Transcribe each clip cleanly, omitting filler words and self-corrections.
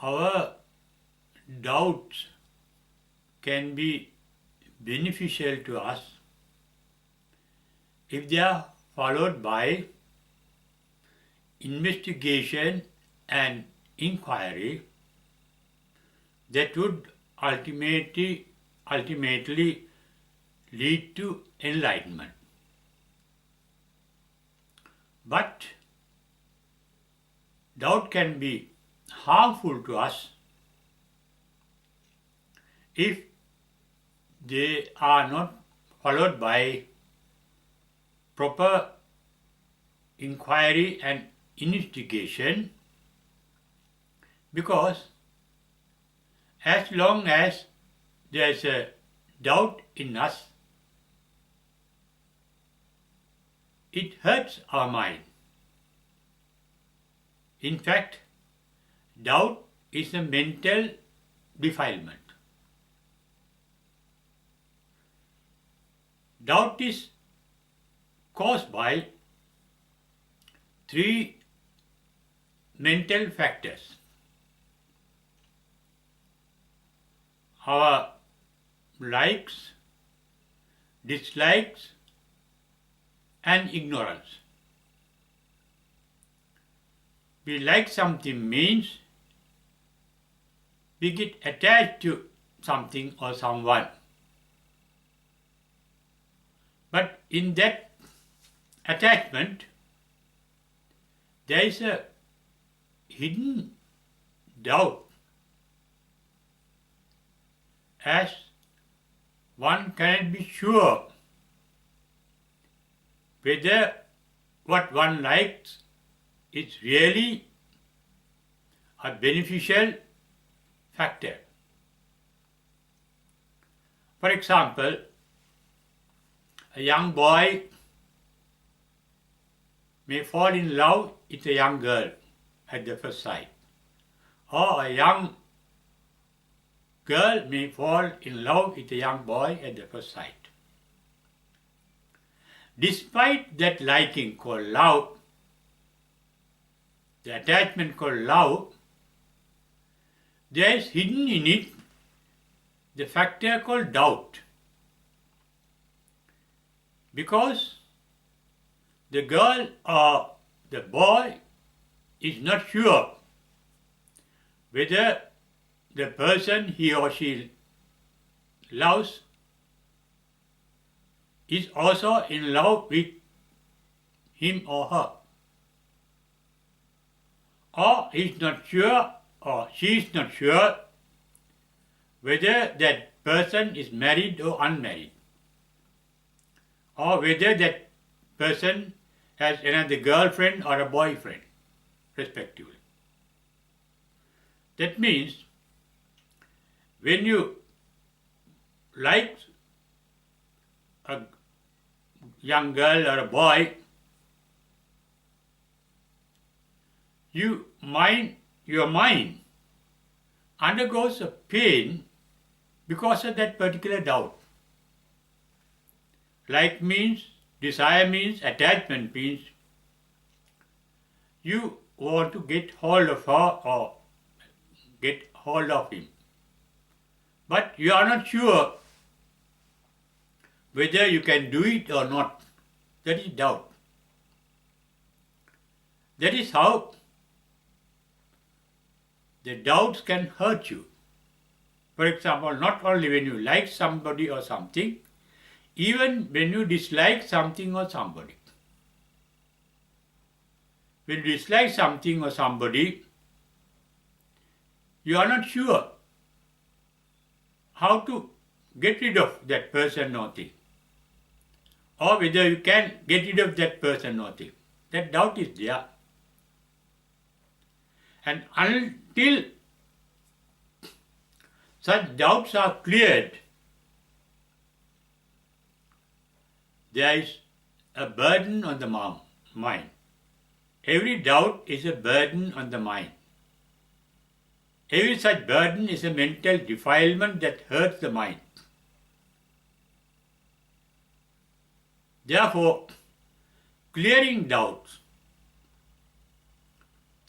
Our doubts can be beneficial to us if they are followed by investigation and inquiry that would ultimately lead to enlightenment. But doubt can be harmful to us if they are not followed by proper inquiry and investigation, because as long as there is a doubt in us, it hurts our mind. In fact, doubt is a mental defilement. Doubt is caused by three mental factors: our likes, dislikes, and ignorance. We like something means we get attached to something or someone. But in that attachment, there is a hidden doubt, as one cannot be sure whether what one likes is really a beneficial factor. For example, a young boy may fall in love with a young girl at the first sight, or a young girl may fall in love with a young boy at the first sight. Despite that liking called love, the attachment called love, there is hidden in it the factor called doubt. Because the girl or the boy is not sure whether the person he or she loves is also in love with him or her, or he is not sure or she is not sure whether that person is married or unmarried, or whether that person has another girlfriend or a boyfriend, respectively. That means when you like a young girl or a boy, your mind undergoes a pain because of that particular doubt. Like means, desire means, attachment means you want to get hold of her or get hold of him. But you are not sure whether you can do it or not. That is doubt. That is how the doubts can hurt you. For example, not only when you like somebody or something, even when you dislike something or somebody. When you dislike something or somebody, you are not sure how to get rid of that person or thing, or whether you can get rid of that person or thing. That doubt is there. And until such doubts are cleared, there is a burden on the mind. Every doubt is a burden on the mind. Every such burden is a mental defilement that hurts the mind. Therefore, clearing doubts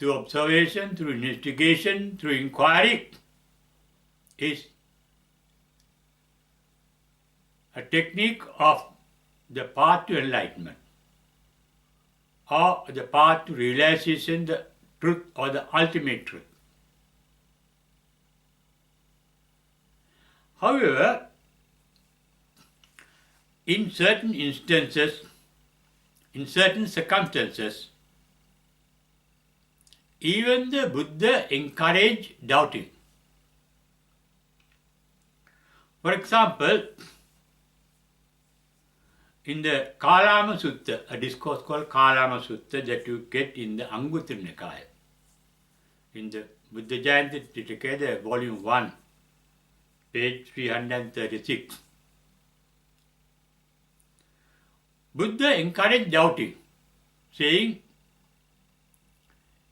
through observation, through investigation, through inquiry, is a technique of the path to enlightenment, or the path to realization, the truth or the ultimate truth. However, in certain instances, in certain circumstances, even the Buddha encouraged doubting. For example, in the Kalama Sutta, a discourse called Kalama Sutta that you get in the Anguttara Nikaya, in the Buddha Jayanti Tipitaka, volume 1, page 336. Buddha encouraged doubting, saying,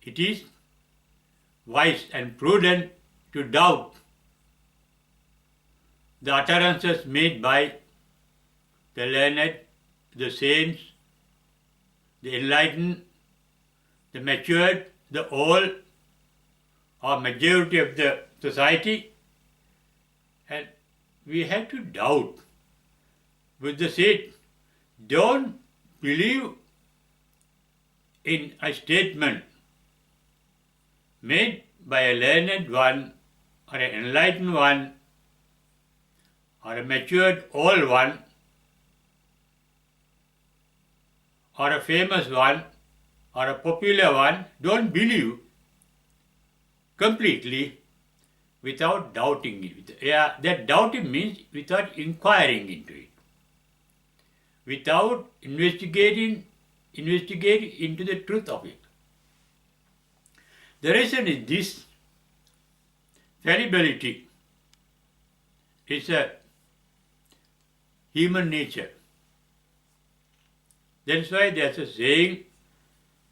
it is wise and prudent to doubt the utterances made by the learned, the saints, the enlightened, the matured, the old, or majority of the society, and we have to doubt. Buddha said, don't believe in a statement made by a learned one, or an enlightened one, or a matured old one, or a famous one, or a popular one. Don't believe completely without doubting it. That doubting means without inquiring into it, without investigating into the truth of it. The reason is this: fallibility is a human nature. That's why there's a saying,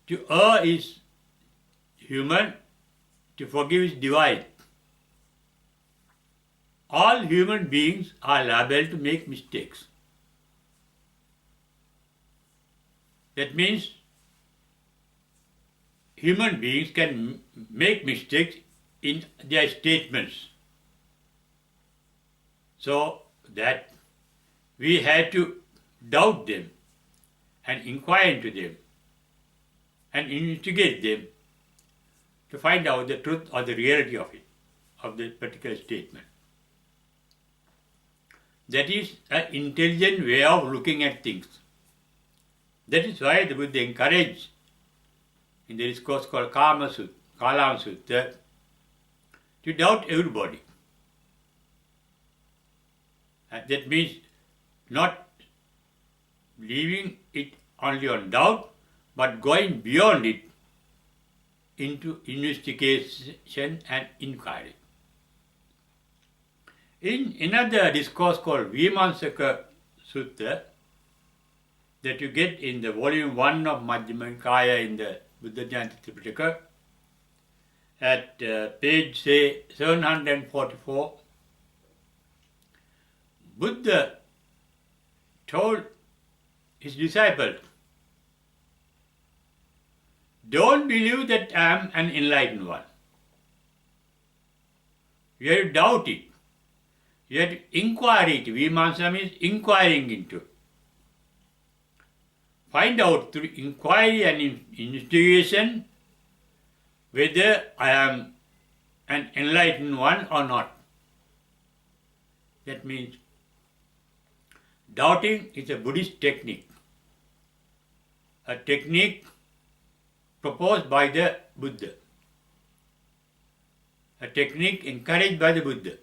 to err is human, to forgive is divine. All human beings are liable to make mistakes. That means human beings can make mistakes in their statements. So that we have to doubt them and inquire into them and investigate them to find out the truth or the reality of it, of the particular statement. That is an intelligent way of looking at things. That is why the Buddha encouraged in the discourse called Kalama Sutta to doubt everybody. And that means not leaving it only on doubt, but going beyond it into investigation and inquiry. In another discourse called Vimamsaka Sutta, that you get in the volume 1 of Majjhima Nikaya in the Buddha Jayanti Tipitaka, at page, say, 744, Buddha told his disciples, don't believe that I am an enlightened one. You have to doubt it. You have to inquire it. Vimamsa means inquiring into. Find out through inquiry and investigation whether I am an enlightened one or not. That means doubting is a Buddhist technique, a technique proposed by the Buddha, a technique encouraged by the Buddha.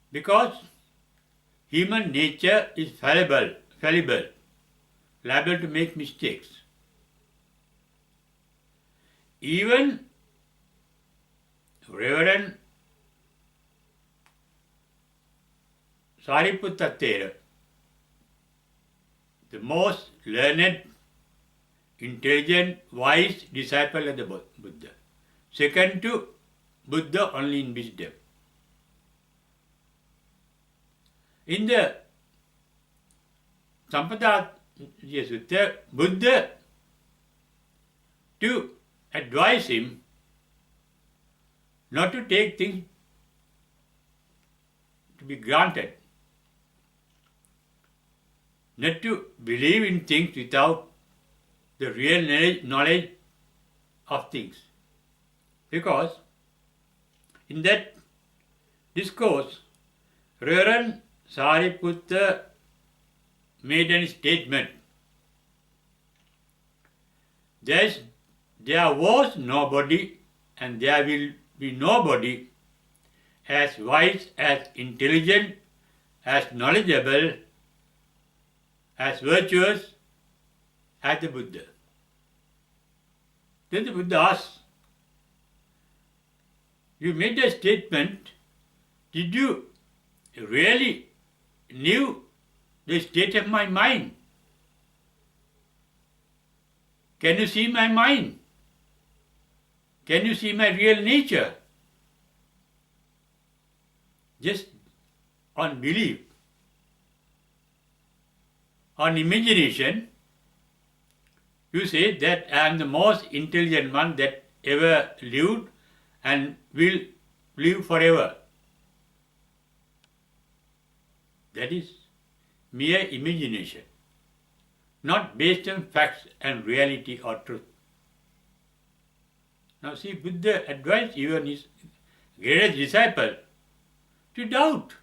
Because human nature is fallible, liable to make mistakes. Even Reverend Sariputta Thera, the most learned, intelligent, wise disciple of the Buddha, second to Buddha only in wisdom. In the Sampada yes, with the Buddha to advise him not to take things to be granted, not to believe in things without the real knowledge of things. Because in that discourse, Reverend Sariputta made a statement. There was nobody and there will be nobody as wise, as intelligent, as knowledgeable, as virtuous as the Buddha. Then the Buddha asks, you made a statement, did you really knew the state of my mind? Can you see my mind? Can you see my real nature? Just on belief, on imagination, you say that I am the most intelligent one that ever lived and will live forever. That is mere imagination, not based on facts and reality or truth. Now see, Buddha advised even his greatest disciple to doubt,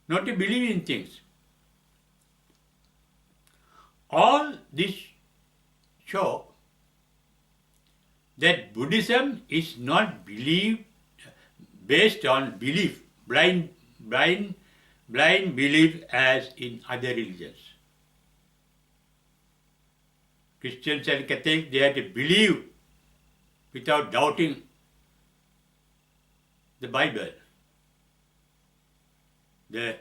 not to believe in things. All this show that Buddhism is not based on belief, blind belief as in other religions. Christians and Catholics, they have to believe without doubting the Bible. The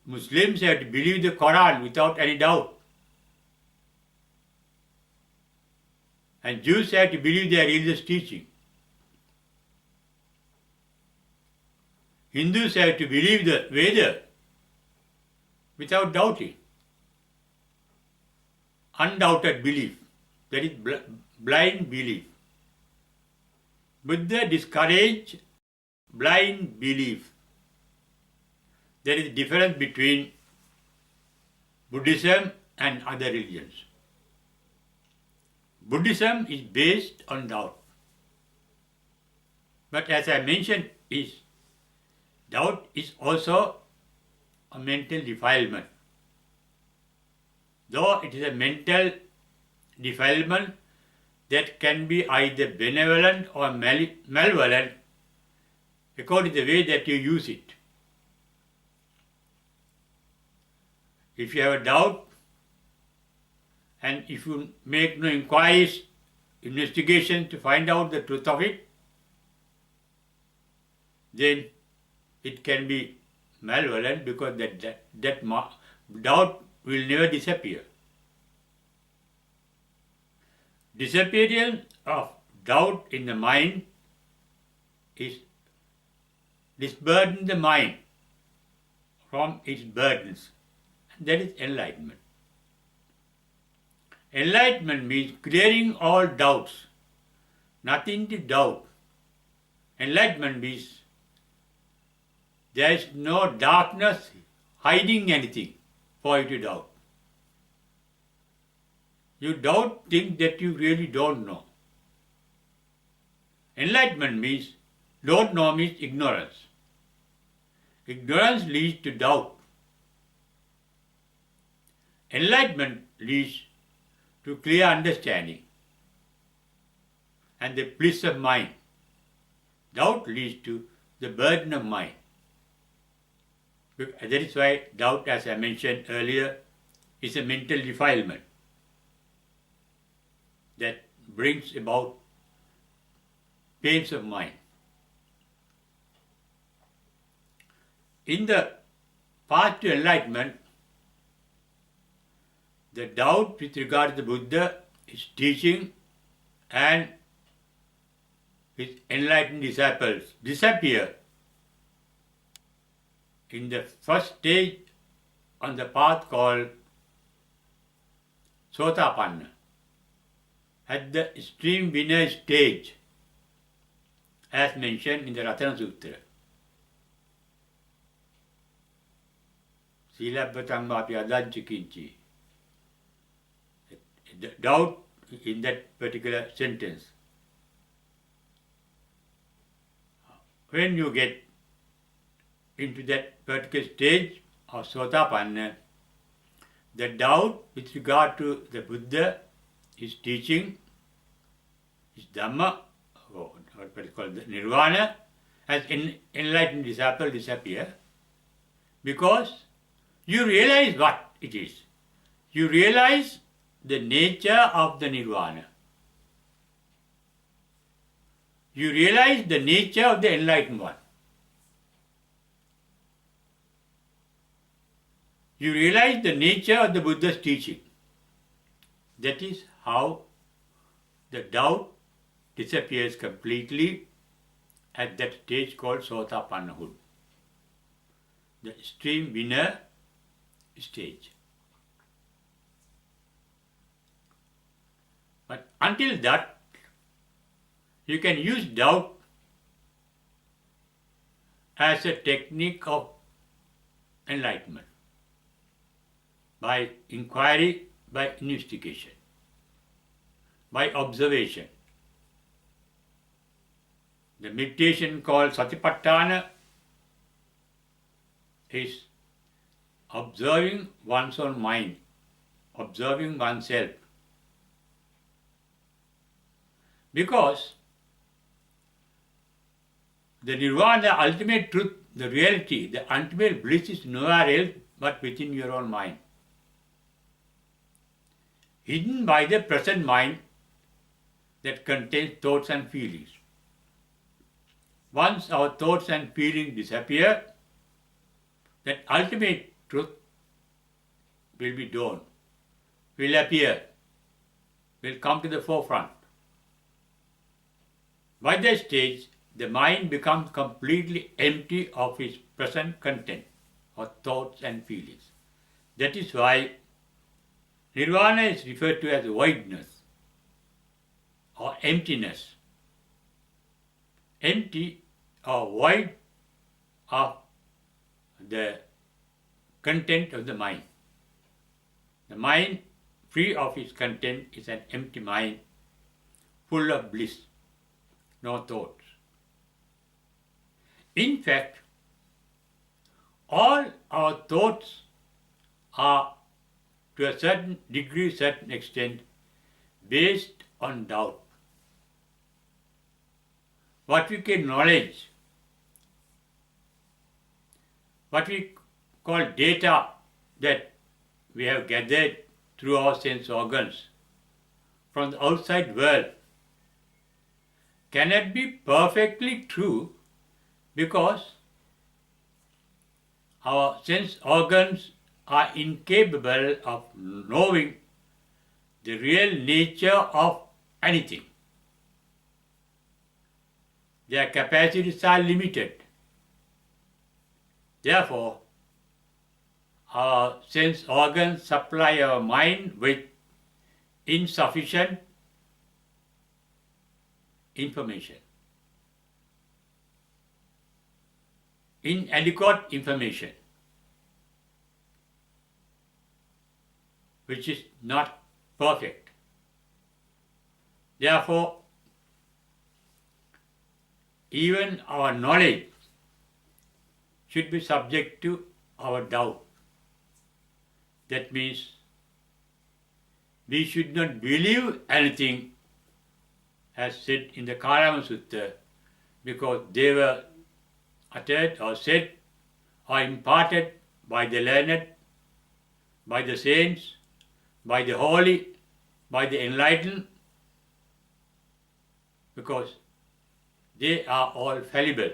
Muslims have to believe the Quran without any doubt. And Jews have to believe their religious teaching. Hindus have to believe the Veda without doubting. Undoubted belief, that is blind belief. Buddha discouraged blind belief. There is a difference between Buddhism and other religions. Buddhism is based on doubt. But as I mentioned, doubt is also a mental defilement. Though it is a mental defilement that can be either benevolent or malevolent according to the way that you use it. If you have a doubt, and if you make no inquiries, investigation to find out the truth of it, then it can be malevolent because that doubt will never disappear. Disappearance of doubt in the mind is disburden the mind from its burdens. And that is enlightenment. Enlightenment means clearing all doubts, nothing to doubt. Enlightenment means there is no darkness hiding anything for you to doubt. You doubt things that you really don't know. Enlightenment means don't know means ignorance. Ignorance leads to doubt. Enlightenment leads to clear understanding and the bliss of mind. Doubt leads to the burden of mind. That is why doubt, as I mentioned earlier, is a mental defilement that brings about pains of mind. In the path to enlightenment, the doubt with regard to the Buddha, his teaching, and his enlightened disciples disappear in the first stage on the path called Sotapanna, at the extreme winner stage, as mentioned in the Ratana Sutra. Silabhatang vapi adajjikinchi. The doubt in that particular sentence. When you get into that particular stage of Sotapanna, the doubt with regard to the Buddha, his teaching, his Dhamma, or what is called the Nirvana, as enlightened disciple disappear, because you realize what it is. You realize the nature of the Nirvana. You realize the nature of the enlightened one. You realize the nature of the Buddha's teaching. That is how the doubt disappears completely at that stage called Sotapannahood, the extreme winner stage. But until that, you can use doubt as a technique of enlightenment by inquiry, by investigation, by observation. The meditation called Satipatthana is observing one's own mind, observing oneself. Because the Nirvana, the ultimate truth, the reality, the ultimate bliss is nowhere else but within your own mind. Hidden by the present mind that contains thoughts and feelings. Once our thoughts and feelings disappear, that ultimate truth will be dawned, will appear, will come to the forefront. By that stage, the mind becomes completely empty of its present content or thoughts and feelings. That is why Nirvana is referred to as voidness or emptiness. Empty or void of the content of the mind. The mind free of its content is an empty mind, full of bliss, no thoughts. In fact, all our thoughts are to a certain degree, certain extent, based on doubt. What we can knowledge, what we call data that we have gathered through our sense organs from the outside world cannot be perfectly true because our sense organs are incapable of knowing the real nature of anything. Their capacities are limited. Therefore, our sense organs supply our mind with insufficient information, inadequate information, which is not perfect. Therefore, even our knowledge should be subject to our doubt. That means we should not believe anything as said in the Karama Sutta because they were uttered or said or imparted by the learned, by the saints, by the holy, by the enlightened, because they are all fallible.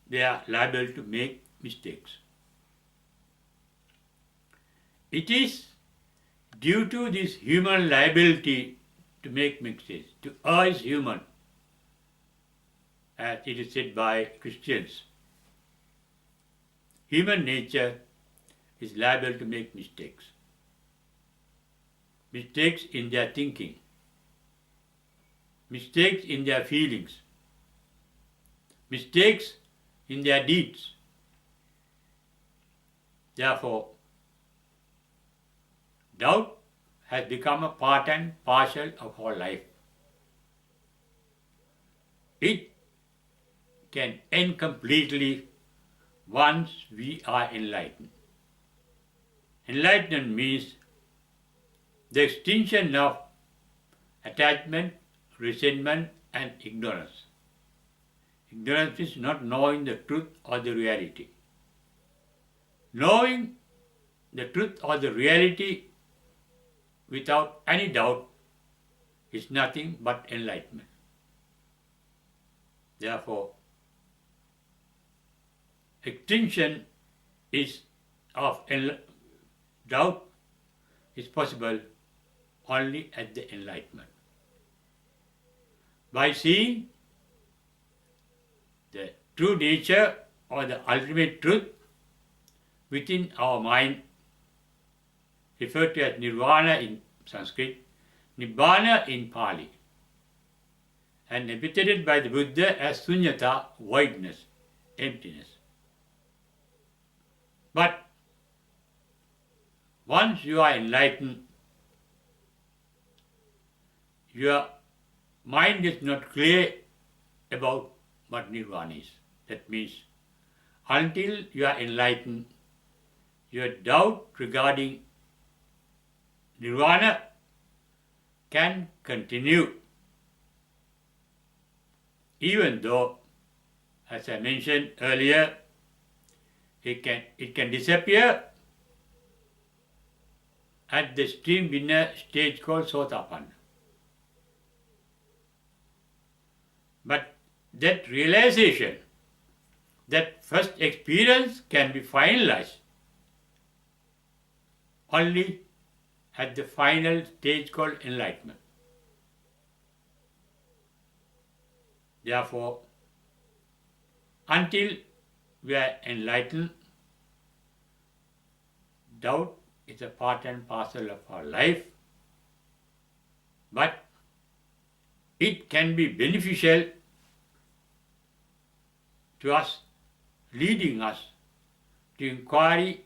They are liable to make mistakes. It is due to this human liability to make mistakes. To err is human, as it is said by Christians. Human nature is liable to make mistakes. mistakes in their thinking, mistakes in their feelings, mistakes in their deeds. Therefore, doubt has become a part and parcel of our life. It can end completely once we are enlightened. Enlightenment means the extinction of attachment, resentment, and ignorance. Ignorance is not knowing the truth or the reality. Knowing the truth or the reality without any doubt is nothing but enlightenment. Therefore, extinction of doubt is possible only at the enlightenment. By seeing the true nature or the ultimate truth within our mind, referred to as nirvana in Sanskrit, nibbana in Pali, and epitheted by the Buddha as sunyata, voidness, emptiness. But once you are enlightened, your mind is not clear about what nirvana is. That means, until you are enlightened, your doubt regarding nirvana can continue, even though, as I mentioned earlier, it can disappear at the stream winner stage called Sotapanna. But that realization, that first experience can be finalized only at the final stage called enlightenment. Therefore, until we are enlightened, doubt is a part and parcel of our life, but it can be beneficial to us, leading us to inquiry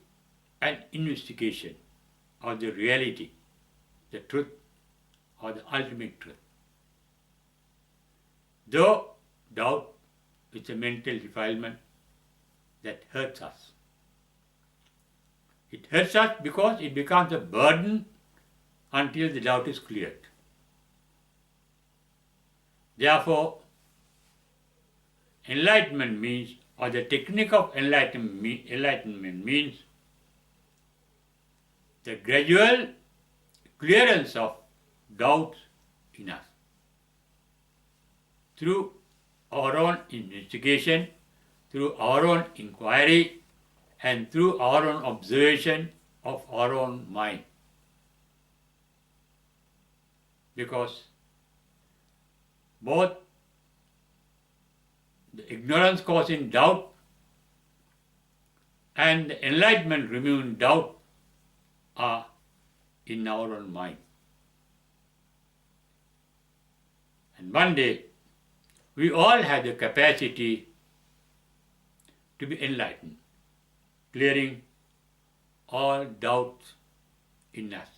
and investigation of the reality, the truth, or the ultimate truth. Though doubt is a mental defilement that hurts us. It hurts us because it becomes a burden until the doubt is cleared. Therefore, enlightenment means, or the technique of enlightenment means, the gradual clearance of doubts in us through our own investigation, through our own inquiry, and through our own observation of our own mind. Because both the ignorance causing doubt and the enlightenment removing doubt are in our own mind. And one day, we all have the capacity to be enlightened, clearing all doubts in us.